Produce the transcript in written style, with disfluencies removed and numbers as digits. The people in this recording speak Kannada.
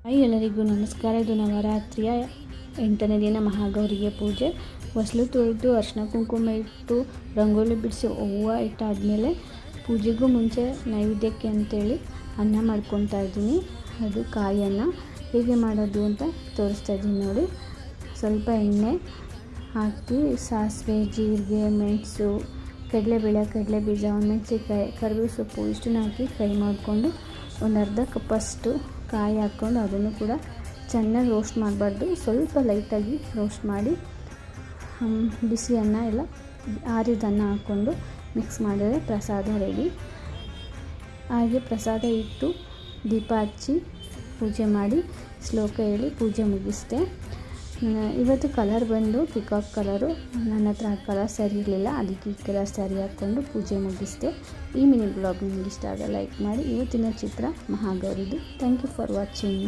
ಹಾಯ್ ಎಲ್ಲರಿಗೂ ನಮಸ್ಕಾರ. ಇದು ನವರಾತ್ರಿಯ 8ನೇ ದಿನ ಮಹಾಗೌರಿಗೆ ಪೂಜೆ. ಹೊಸಲು ತೊಳೆದು ಅರಿಶಿನ ಕುಂಕುಮ ಇಟ್ಟು ರಂಗೋಲಿ ಬಿಡಿಸಿ ಹೂವು ಇಟ್ಟಾದಮೇಲೆ ಪೂಜೆಗೂ ಮುಂಚೆ ನೈವೇದ್ಯಕ್ಕೆ ಅಂತೇಳಿ ಅನ್ನ ಮಾಡ್ಕೊತಾ ಇದ್ದೀನಿ. ಅದು ಕಾಯನ್ನು ಹೇಗೆ ಮಾಡೋದು ಅಂತ ತೋರಿಸ್ತಾ ಇದ್ದೀನಿ ನೋಡಿ. ಸ್ವಲ್ಪ ಎಣ್ಣೆ ಹಾಕಿ ಸಾಸಿವೆ, ಜೀರಿಗೆ, ಮೆಣಸು, ಕಡಲೆಬೇಳೆ, ಕಡಲೆಬೀಜ, ಮೆಣಸಿನಕಾಯಿ, ಕರಿಬೇವು ಸೊಪ್ಪು ಇಷ್ಟನ್ನು ಹಾಕಿ ಫ್ರೈ ಮಾಡಿಕೊಂಡು ಒಂದು ಅರ್ಧ ಕಪ್ಪಷ್ಟು ಕಾಯಿ ಹಾಕ್ಕೊಂಡು ಅದನ್ನು ಕೂಡ ಚೆನ್ನಾಗಿ ರೋಸ್ಟ್ ಮಾಡಬಾರ್ದು, ಸ್ವಲ್ಪ ಲೈಟಾಗಿ ರೋಸ್ಟ್ ಮಾಡಿ ಬಿಸಿ ಅನ್ನ ಎಲ್ಲ ಆರಿದನ್ನ ಹಾಕ್ಕೊಂಡು ಮಿಕ್ಸ್ ಮಾಡಿದರೆ ಪ್ರಸಾದ ರೆಡಿ. ಹಾಗೆ ಪ್ರಸಾದ ಇಟ್ಟು ದೀಪ ಹಚ್ಚಿ ಪೂಜೆ ಮಾಡಿ ಶ್ಲೋಕ ಹೇಳಿ ಪೂಜೆ ಮುಗಿಸ್ದೆ. ಇವತ್ತು ಕಲರ್ ಬಂದು ಪಿಕಾಕ್ ಕಲರು. ನನ್ನ ಹತ್ರ ಆ ಕಲರ್ ಸರಿ ಇರಲಿಲ್ಲ, ಅದಕ್ಕೆ ಈ ಕಲರ್ ಸರಿ ಹಾಕ್ಕೊಂಡು ಪೂಜೆ ಮುಗಿಸ್ದೆ. ಈ ಮಿನಿ ಬ್ಲಾಗ್ ನಿಮ್ಗೆ ಇಷ್ಟ ಆಗ ಲೈಕ್ ಮಾಡಿ. ಇವತ್ತಿನ ಚಿತ್ರ ಮಹಾಗೌರಿದು. Thank you for watching.